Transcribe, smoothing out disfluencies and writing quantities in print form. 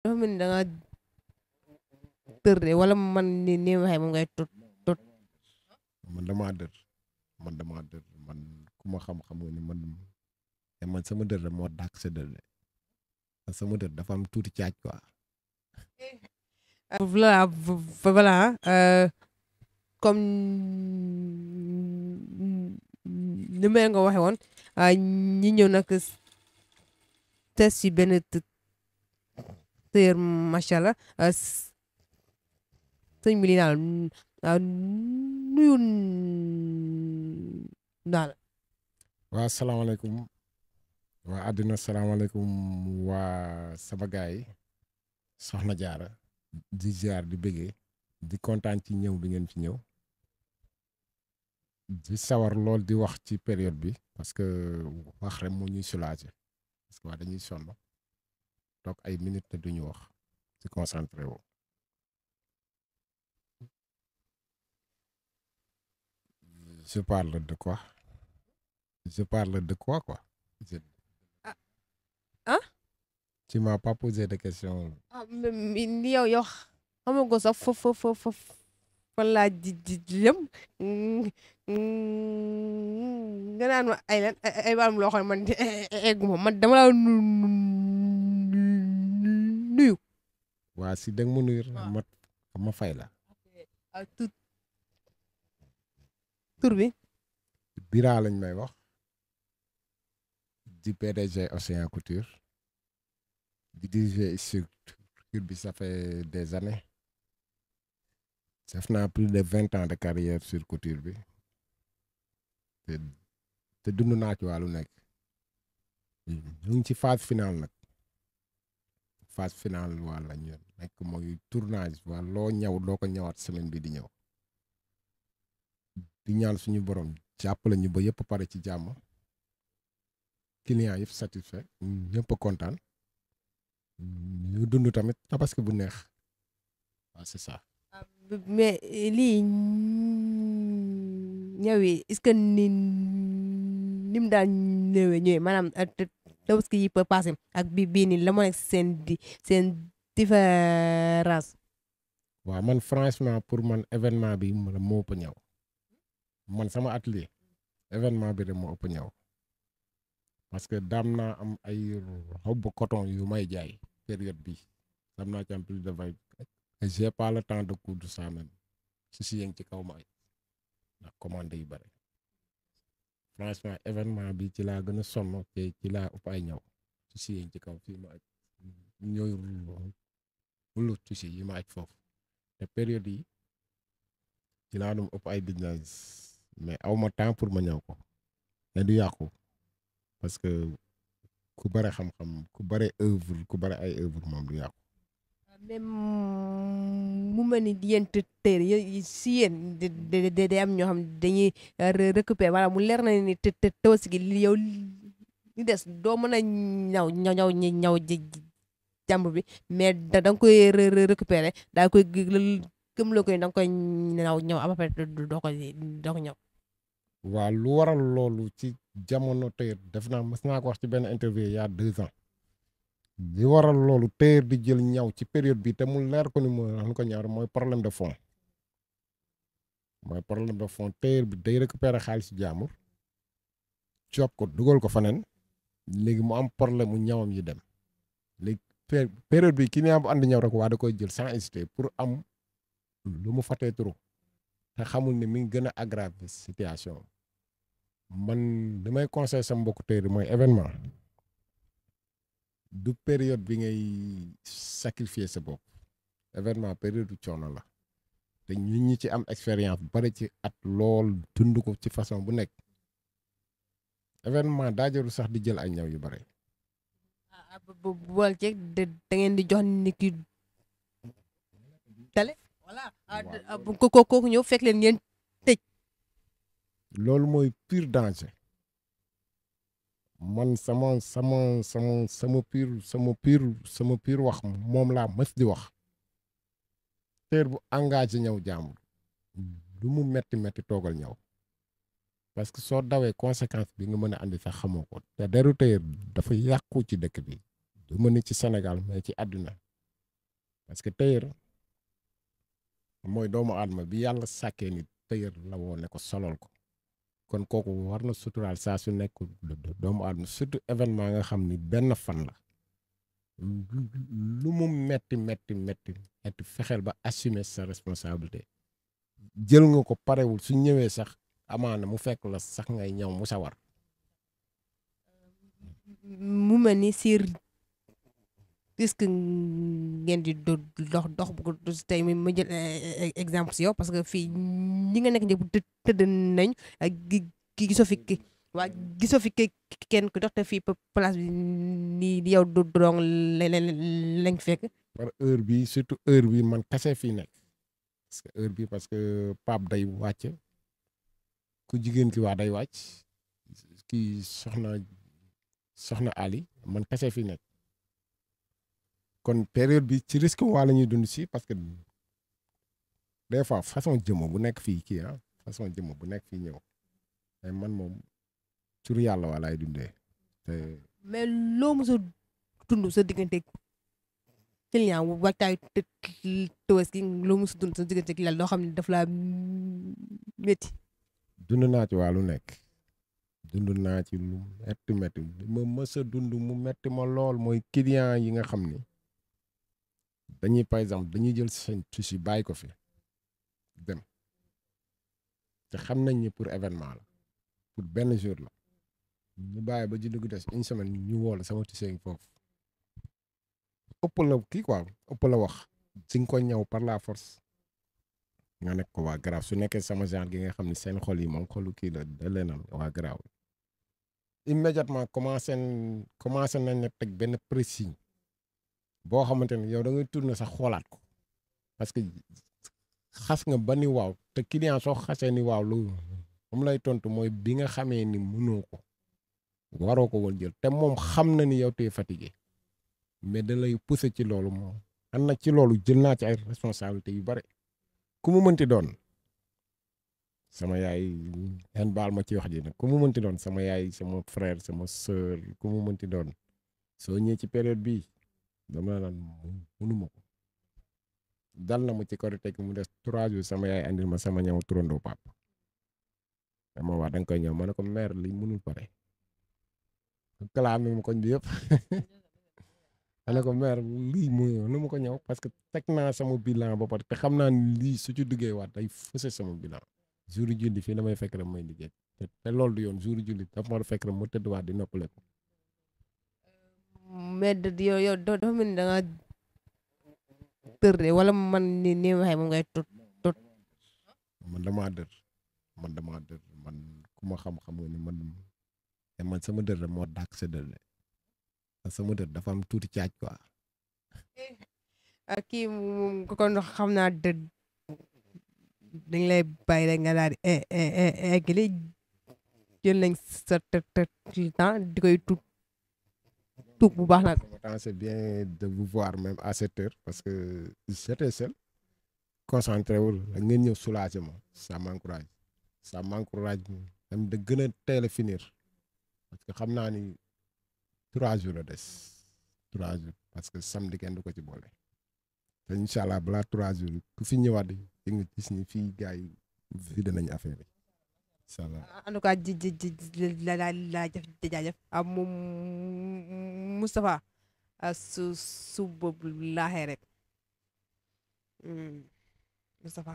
dafa mel ni da nga tër de wala man ni waxee moom ngay tot. man damaa dër man ku ma xam-xam nga ni man sama dër moo dàq sa dër de sama dër dafa am tuuti caaj quoi. voilà voilà comme ni ma nga waxee woon ñi ñëw nag test ci benn tëyër macha allah sëñ bi daal nuyu daal. waa salaamaaleykum waa àddina salaamaaleykum waa sama gaay yi soxna jaara di ziar di bëggee di kontaan ci ñëw bi ngeen fi ñëw di sawar lool di wax ci période bi parce que wax rek moo ñuy soulager parce que waa dañuy sonn toog ay minutes te duñu wax ci concentré wu. Je parle de quoi? Je parle de quoi ah. Tu m'as pas posé de questions. ah yow xamal ko sax foofu fan laa ji jëm nga naan ma ay lan ay baam loo xam ne man egguma man dama la nuyu. waa si danga ma nuyu ma fay la. tur bi. Bira lañ may wax di PDG Océan Couture di diriger structure bi ça fait des années def naa plus de 20 ans de carrière sur couture bi te dund naa ci wàllu nekk ñu ngi ci phase finale nag phase finale wàlla ñu nekk mooy tournage waa loo ñëw doo ko ñëwaat semaine bi di ñëw di ñaan suñu borom jàppale ñu ba yëpp pare ci jàmm client yëpp satisfait ñëpp kontaan ñu dund tamit tabaski bu neex waaw c'est ça. mais lii ñëw yi est-ce que ni mu daan ñëwee maanaam tabaski yi pa passé ak bii nii la moo nekk seen différence. waaw man franchement pour man événement bi moo ëpp ñëw man sama atelier événement bi de moo ëpp ñëw parce que daam naa am ay robe coton yu may jaay période bi dam naa ci am plus de 20 et j'ai pas le temps de coudre ça même si yëng ci kaw ma ay ndax commande yu bare franchement événement bi ci laa gën a sonn te ci laa ëpp ay ñëw si yëng ci kaw fii ma aj ñooy wulu tusi yi ma aj foofu te période yi ci laa dum ëpp ay business mais aw ma temps pour ma ñëw ko mais du yàqu parce que ku bare xam-xam ku bare œuvre ku bare ay œuvre moom du yàqu. même mu mel ni yéen tëër yi si yéen day am ñoo xam dañuy récupérer wala mu leer na ni te tabaski gi yow li des doo mën a ñaw jàmbur bi mais da nga koy récupérer daa koy gëm la koy da nga koy ñaw après doo ko ñaw. waaw lu waral loolu ci jamono tëyër def naa mës naa ko wax ci benn interview il y a 2 ans li waral loolu tëyër di jël ñaw ci période bi te mu leer ko ni mu ko ñaar mooy problème de fond tëyër bi day récupérer xaalis jaamur coob ko dugal ko faneen léegi mu am problème mu ñawam yi dem léegi période bi ki bu andi ñaw rek waa da koy jël sans hésiter pour am lu mu fatee trop te xamul ne mi ngi gën a aggraver situation man damay conseil sama mbokku tëyër mooy événement du période bi ngay sacrifier sa bopp événement période du coono la te ñun ñi ci am expérience bari ci at lool dund ko ci façon bu nekk événement daa jarul sax di jël ay ñaw yu bari. bool ceeg da ngeen di jox nit ki tale voilà kooku ñëw fekk leen ngeen tëj. loolu mooy pur danger man sama pur wax moom laa mës di wax tëyër bu engagé ñëw jàmbur lu mu metti toogal ñëw parce que soo dawee conséquence bi nga mën a andi sax xamoo ko te deru tëyër dafa yàqu ci dëkk bi du ma ni ci Sénégal mais ci àdduna parce que tailleur mooy doomu aadama bi yàlla sàkkee ni tailleur la woo ne ko solol ko kon kooku war na suturaal saa su nekk doomu aadama surtout événement nga xam ni benn fan la lu mu metti fexeel ba assumer sa responsabilité jël nga ko parewul su ñëwee sax amaana mu fekk la sax ngay ñaw mu sawar mu mel ni si risque ngeen di dox bu ko tey ma jël exemple si yow parce que fii ñi nga nekk ñëpp tëdd nañ ak gisoo fi gisoo fi kenn ku dox te fii place bi nii yow du dong lañ fekk. par heure bi surtout heure bi man kase fii nekk parce que heure bi parce que Pape day wàcc ku jigéen ki waa day wàcc kii soxna Ali man kase fii nekk kon période bi ci risque waa la ñuy dund si parce que des fois façon jëmm bu nekk fii kii façon jëmm bu nekk fii ñëw mais man moom tur yàlla waa laay dundee te mais loo mos a dund sa diggante client wu waajtaayu Tabaski loo mos a dund sa diggante client loo xam ne daf laa métti. dund naa ci waa lu nekk dund naa ci lu metti ma mës a dund mu metti ma lool mooy client yi nga xam ni dañuy par exemple dañuy jël seen tissu bàyyi ko fi dem te xam nañ ni pour événement la pour benn jour la ñu bàyyi ba julli gu des une semaine ñu woo la sama tissu foofu ëpp la kii quoi ëpp la wax si nga ko ñëw par la force nga nekk ko waa garaaw su nekkee sama genre gi nga xam ne seen xol yi moom xolu kii la da leenal waa garaaw immédiatement commencé nañ ne teg benn pressing boo xamante ne yow da ngay tourner sax xoolaat ko parce que xas nga ba ni waaw te client soo xasee ni waaw lu moom lay tontu mooy bi nga xamee ni mënoo ko waroo ko woon jël te moom xam na ni yow tey fatigué mais da lay pousser ci loolu moom am na ci loolu jël naa ci ay responsabilités yu bare ku mu mënti doon sama yaay yan baal ma ci wax ji nag ku mu mënti doon sama yaay sama frère sama sœur ku mu mënti doon soo ñëwee ci période bii dama naan mënuma ko dal na ma ci Korité mu des 3 jours sama yaay andil ma sama ñëw turandoo pap dama wax da nga koy ñëw ma ne ko mère li mënul pare kalaame ma koñ bi yëpp ma ne ko mère lii mooy nu ma ko ñëw parce que teg naa sama bilan ba pare te xam naa ni lii su ci duggee waat day fëse sama bilan jour julli fii damay fekk rek may liggéey te loolu du yoon jour julli dafa ma fekk rek ma tëdd waat di noppale ko mais yow dafa mel ni da nga tër de wala man ni waxee moom ngay tot man damaa dër man ku ma xam-xam nga ni man sama dër moo dàq sa dër de sama dër dafa am tuuti caaj quoi. kii moom kon xam naa dër dañ lay bàyyi rek nga daal di eggali jël nañ sa temps di koy tuub bu baax nag. C'est bien de vous voir même à cette heure parce que j'étais seul concentré wul ngeen ñëw soulager ma ça m'encourage même de gën a teel a finir parce que xam naa ni 3 jours la des 3 jours parce que samedi kenn du ko ci boole te incha allah balaa 3 jours ku fi ñëwaat di nga gis ni fii gars yi vidé nañ affaire yi incha allah. en tout cas la jaajëf moom Moustapha su boobu laaxee rek Moustapha